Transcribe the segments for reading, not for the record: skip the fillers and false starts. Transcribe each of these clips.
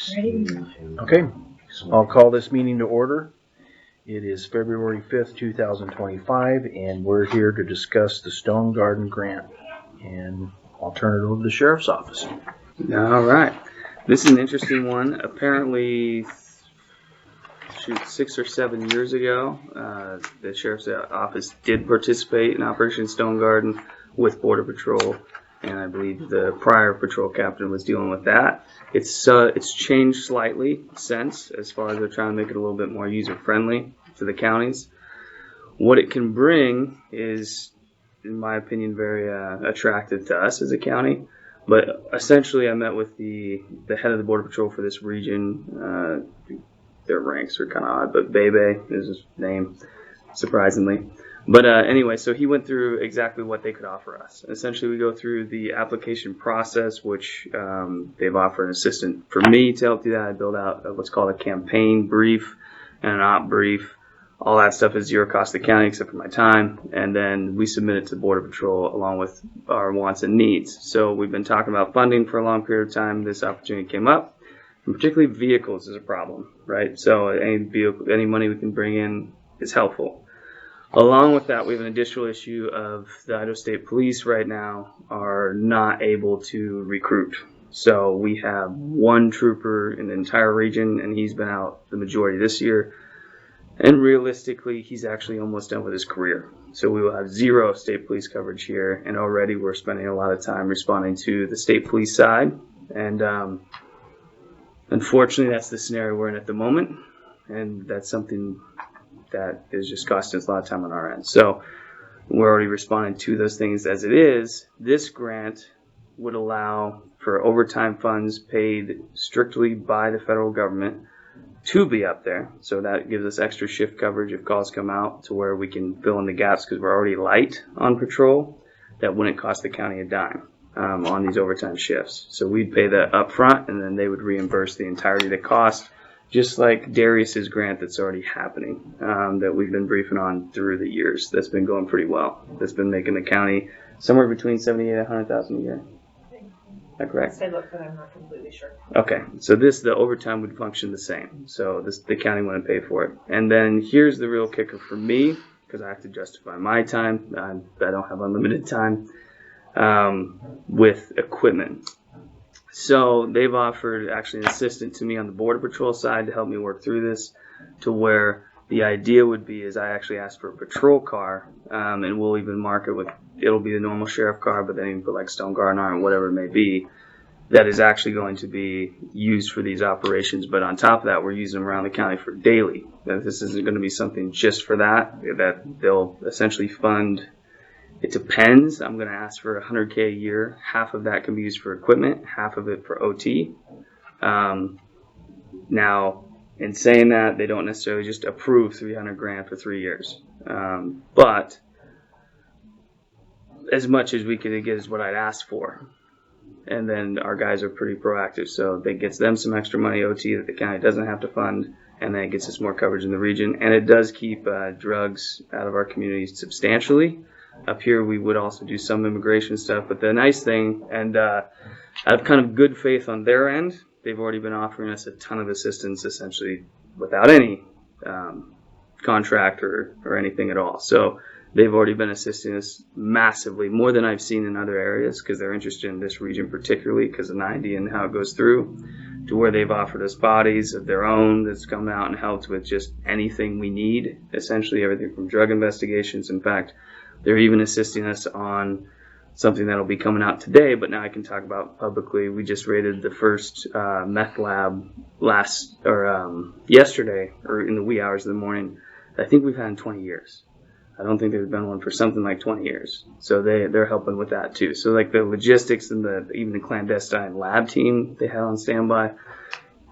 Okay, I'll call this meeting to order. It is February 5th, 2025, and we're here to discuss the Stone Garden grant. And I'll turn it over to the Sheriff's Office. All right. This is an interesting one. Apparently, 6 or 7 years ago, the Sheriff's Office did participate in Operation Stone Garden with Border Patrol, and I believe the prior patrol captain was dealing with that. It's changed slightly since, as far as they're trying to make it a little bit more user-friendly to the counties. What it can bring is, in my opinion, very attractive to us as a county. But essentially, I met with the head of the Border Patrol for this region. Their ranks are kind of odd, but Bebe is his name, surprisingly. But anyway, so he went through exactly what they could offer us. Essentially, we go through the application process, which they've offered an assistant for me to help do that. I build out what's called a campaign brief and an op brief. All that stuff is zero cost to the county except for my time. And then we submit it to Border Patrol along with our wants and needs. So we've been talking about funding for a long period of time. This opportunity came up. And particularly vehicles is a problem, right? So any money we can bring in is helpful. Along with that, we have an additional issue of the Idaho State Police right now are not able to recruit. So we have one trooper in the entire region, and he's been out the majority this year. And realistically, he's actually almost done with his career. So we will have zero state police coverage here, and already we're spending a lot of time responding to the state police side. And unfortunately, that's the scenario we're in at the moment, and that's something that is just costing us a lot of time on our end. So we're already responding to those things as it is. This grant would allow for overtime funds paid strictly by the federal government to be up there. So that gives us extra shift coverage if calls come out to where we can fill in the gaps because we're already light on patrol. That wouldn't cost the county a dime on these overtime shifts. So we'd pay that up front, and then they would reimburse the entirety of the cost, just like Darius's grant that's already happening, that we've been briefing on through the years. That's been going pretty well. That's been making the county somewhere between $78,000 and $100,000 a year. Is that correct? I looked, but I'm not completely sure. Okay, so the overtime would function the same. So the county wouldn't pay for it. And then here's the real kicker for me, because I have to justify my time. I don't have unlimited time with equipment. So they've offered actually an assistant to me on the Border Patrol side to help me work through this, to where the idea would be is I actually asked for a patrol car, and we'll even mark it with, it'll be the normal sheriff car, but then you can put like Stone Garden on it, whatever it may be, that is actually going to be used for these operations. But on top of that, we're using them around the county for daily. That this isn't going to be something just for that they'll essentially fund. It depends. I'm going to ask for $100K a year. Half of that can be used for equipment, half of it for OT. Now, in saying that, they don't necessarily just approve $300,000 for 3 years. But as much as we could get is what I'd ask for. And then our guys are pretty proactive, so that gets them some extra money OT that the county doesn't have to fund, and then it gets us more coverage in the region. And it does keep drugs out of our community substantially. Up here, we would also do some immigration stuff. But the nice thing, and I have kind of good faith on their end, they've already been offering us a ton of assistance, essentially without any contract or anything at all. So they've already been assisting us massively, more than I've seen in other areas, because they're interested in this region particularly because of 90 and how it goes through, to where they've offered us bodies of their own that's come out and helped with just anything we need, essentially everything from drug investigations. In fact, they're even assisting us on something that'll be coming out today, but now I can talk about publicly. We just raided the first meth lab yesterday, or in the wee hours of the morning. I think we've had in 20 years. I don't think there's been one for something like 20 years. So they're helping with that too. So like the logistics and even the clandestine lab team they had on standby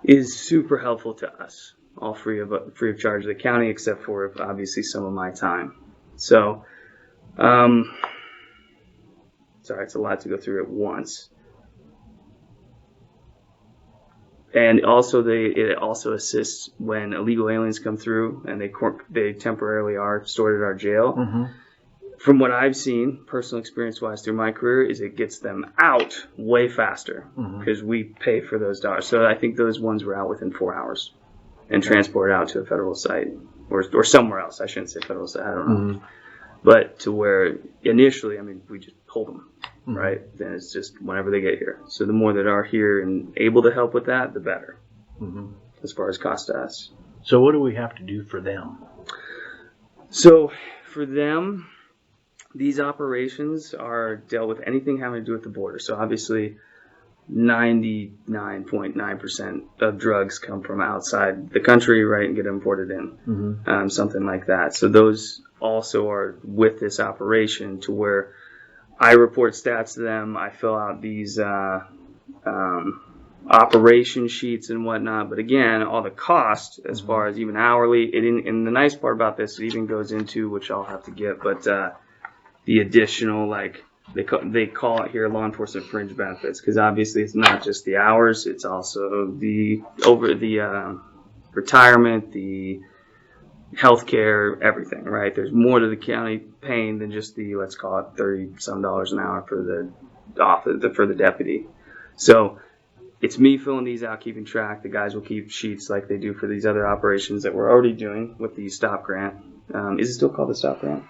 is super helpful to us, all free of charge to the county, except for obviously some of my time. So, sorry, it's a lot to go through at once. And also, it also assists when illegal aliens come through and they temporarily are stored at our jail. Mm-hmm. from what I've seen, personal experience-wise through my career, is it gets them out way faster because we pay for those dollars. So I think those ones were out within 4 hours and transported out to a federal site or somewhere else. I shouldn't say federal site. I don't know. But to where initially, I mean, we just pulled them, right? Then it's just whenever they get here. So the more that are here and able to help with that, the better as far as cost to us. So what do we have to do for them? So for them, these operations are dealt with anything having to do with the border. So obviously 99.9% of drugs come from outside the country, right, and get imported in, something like that. So those also are with this operation to where I report stats to them. I fill out these operation sheets and whatnot. But again, all the cost as far as even hourly, and the nice part about this, it even goes into, which I'll have to get, but the additional, like, they call it here law enforcement fringe benefits, because obviously it's not just the hours, it's also the retirement, the healthcare, everything, right? There's more to the county paying than just the, let's call it $30-some an hour for the deputy. So it's me filling these out, keeping track. The guys will keep sheets like they do for these other operations that we're already doing with the STOP grant. Is it still called the STOP grant?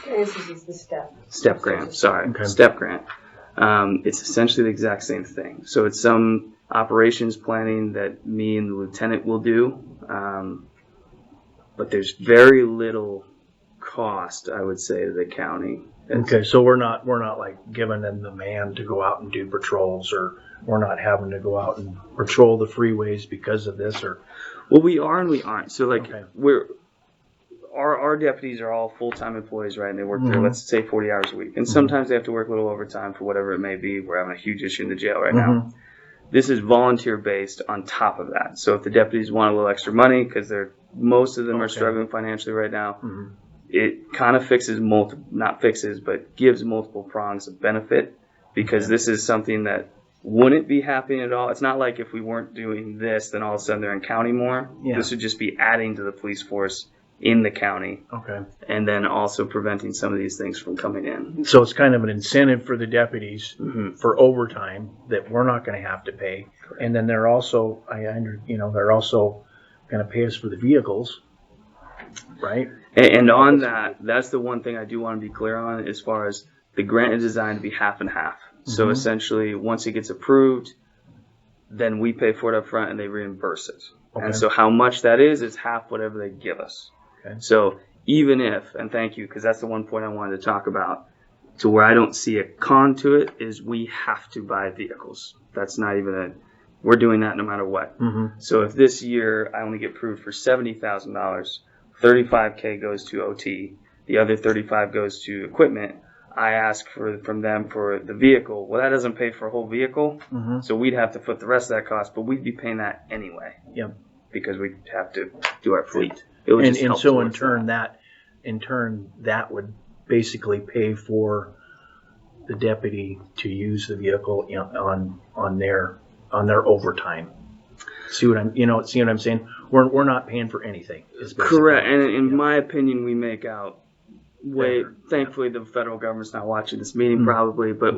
This is the STEP. STEP grant, sorry. Okay. STEP grant. It's essentially the exact same thing. So it's some operations planning that me and the lieutenant will do. But there's very little cost, I would say, to the county. Okay, so we're not like giving them the man to go out and do patrols, or we're not having to go out and patrol the freeways because of this, or. Well, we are and we aren't. So like our deputies are all full-time employees, right? And they work there, let's say 40 hours a week. And sometimes they have to work a little overtime for whatever it may be. We're having a huge issue in the jail right now. This is volunteer-based on top of that. So if the deputies want a little extra money, because most of them are struggling financially right now, it kind of gives multiple prongs of benefit, because this is something that wouldn't be happening at all. It's not like if we weren't doing this, then all of a sudden they're in county more. This would just be adding to the police force in the county. And then also preventing some of these things from coming in. So it's kind of an incentive for the deputies for overtime that we're not going to have to pay. Correct. And then they're also, they're also going to pay us for the vehicles, right? And on that, that's the one thing I do want to be clear on, as far as the grant is designed to be half and half. So essentially, once it gets approved, then we pay for it up front and they reimburse it. And so how much that is half whatever they give us. So even if, and thank you, because that's the one point I wanted to talk about, to where I don't see a con to it, is we have to buy vehicles. That's not even we're doing that no matter what. So if this year I only get approved for $70,000, $35K goes to OT, the other $35 goes to equipment, I ask from them for the vehicle. Well, that doesn't pay for a whole vehicle, so we'd have to foot the rest of that cost, but we'd be paying that anyway. Because we have to do our fleet. And so in turn that would basically pay for the deputy to use the vehicle on their overtime. See what I'm saying? We're not paying for anything. Correct. And in my opinion, we make out thankfully the federal government's not watching this meeting probably, but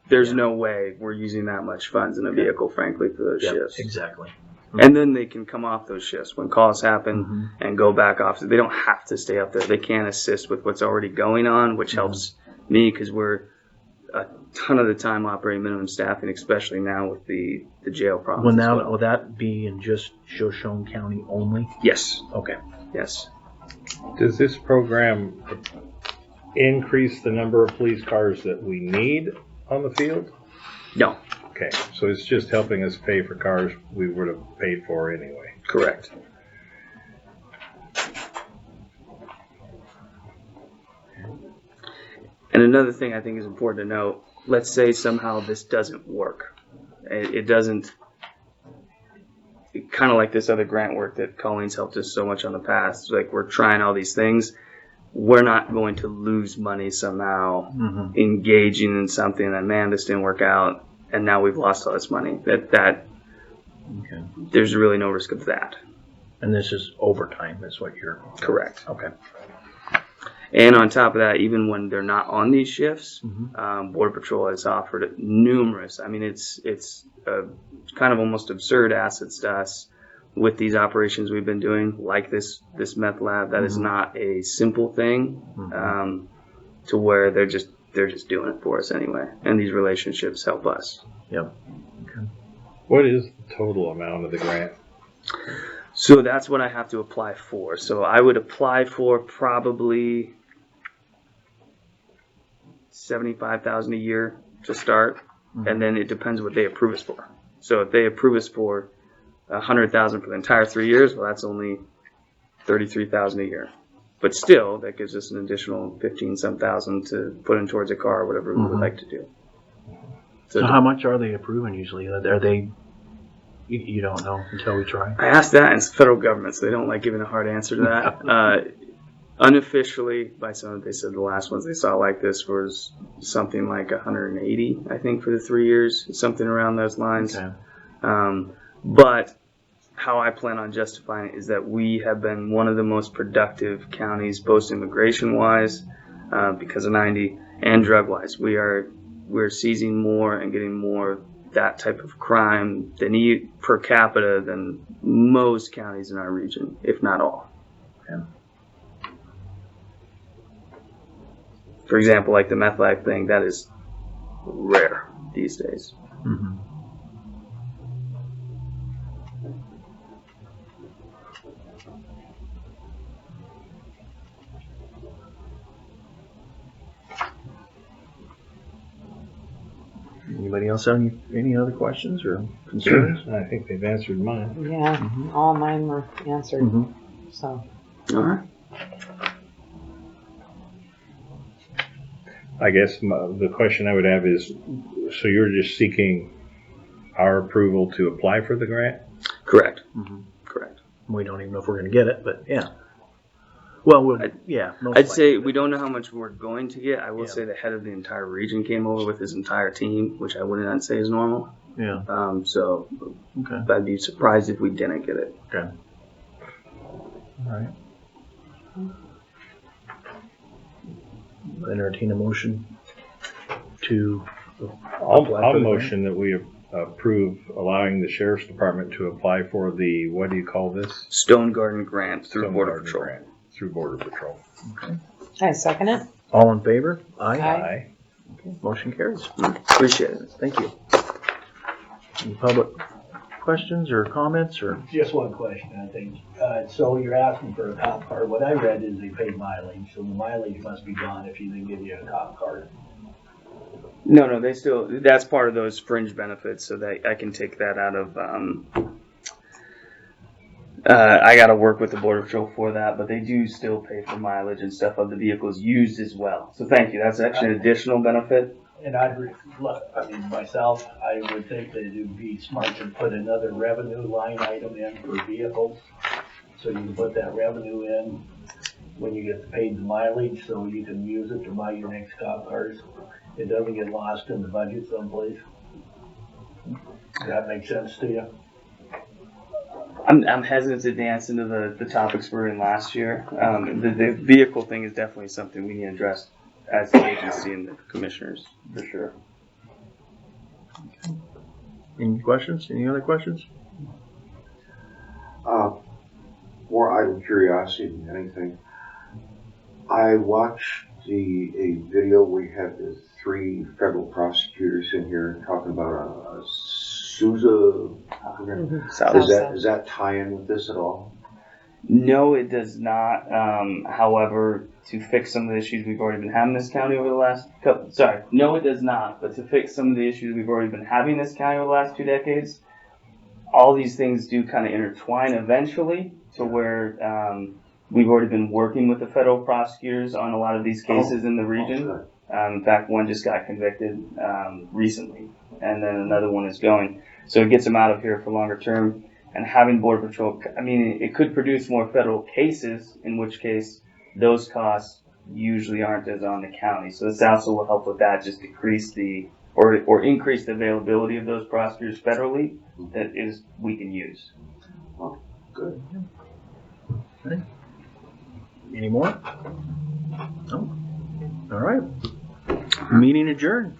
there's no way we're using that much funds in a vehicle, frankly, for those shifts. Exactly. And then they can come off those shifts when calls happen and go back off. So they don't have to stay up there. They can assist with what's already going on, which helps me, because we're a ton of the time operating minimum staffing, especially now with the jail problems. Will that be in just Shoshone County only? Yes. Okay. Yes. Does this program increase the number of police cars that we need on the field? No. Okay, so it's just helping us pay for cars we would have paid for anyway. Correct. And another thing I think is important to note, let's say somehow this doesn't work. It doesn't, kind of like this other grant work that Colleen's helped us so much on the past. Like, we're trying all these things. We're not going to lose money somehow engaging in something that, man, this didn't work out, and now we've lost all this money. There's really no risk of that. And this is overtime, is what you're... Correct. Okay. And on top of that, even when they're not on these shifts, Mhm. Border Patrol has offered numerous. I mean, it's kind of almost absurd assets to us with these operations we've been doing, like this meth lab. That is not a simple thing, to where they're just doing it for us anyway. And these relationships help us. Yep. What is the total amount of the grant? So that's what I have to apply for. So I would apply for probably $75,000 a year to start, and then it depends what they approve us for. So if they approve us for $100,000 for the entire 3 years, well, that's only $33,000 a year. But still, that gives us an additional 15-some thousand to put in towards a car or whatever we would like to do. So how much are they approving usually? Are they? You don't know until we try. I asked that, and it's the federal government, so they don't like giving a hard answer to that. Unofficially, by some, they said the last ones they saw like this was something like 180, I think, for the 3 years, something around those lines. Okay. But how I plan on justifying it is that we have been one of the most productive counties, both immigration-wise, because of 90, and drug-wise. We're seizing more and getting more that type of crime than per capita than most counties in our region, if not all. Yeah. For example, like the meth lab thing, that is rare these days. Mm-hmm. Anybody else have any other questions or concerns? I think they've answered mine. Yeah, all mine were answered, Mm-hmm. so. All right. I guess the question I would have is, so you're just seeking our approval to apply for the grant? Correct. Mm-hmm. Correct. We don't even know if we're going to get it, but yeah. Well, most I'd likely. say we don't know how much we're going to get. I will Yeah. say the head of the entire region came over with his entire team, which I would not say is normal. Yeah. So Okay. I'd be surprised if we didn't get it. Okay. All right. Entertain a motion to. I'll apply for the motion that we approve allowing the sheriff's department to apply for the, what do you call this? Stone Garden Grant through Stone Border Garden Patrol. grant through Border Patrol. Okay. I second it. All in favor? Aye. Aye. Okay. Motion carries. Appreciate it. Thank you. Any public questions or comments or? Just one question, I think. So you're asking for a cop card. What I read is they pay mileage, so the mileage must be gone if you didn't give you a cop card. No, they still, that's part of those fringe benefits, so that I can take that out of, I gotta work with the Border Patrol for that, but they do still pay for mileage and stuff of the vehicles used as well. So thank you, that's actually an additional benefit. And myself, I would think that it would be smart to put another revenue line item in for vehicles. So you can put that revenue in when you get paid the mileage, so you can use it to buy your next cop cars. It doesn't get lost in the budget someplace. Does that make sense to you? I'm hesitant to dance into the topics we were in last year. The vehicle thing is definitely something we need to address as the agency and the commissioners, for sure. Any questions? Any other questions? More idle curiosity than anything. I watched a video where you had the 3 federal prosecutors in here talking about a Sousa. Does that tie in with this at all? No, it does not. However, to fix some of the issues we've already been having in this county over the last no, it does not. But to fix some of the issues we've already been having in this county over the last 2 decades, all these things do kind of intertwine eventually to where we've already been working with the federal prosecutors on a lot of these cases in the region. In fact, one just got convicted recently, and then another one is going. So it gets them out of here for longer term. And having Border Patrol, I mean, it could produce more federal cases, in which case those costs usually aren't as on the county. So this also will help with that, just decrease or increase the availability of those prosecutors federally that we can use. Good. Any more? All right. Meeting adjourned.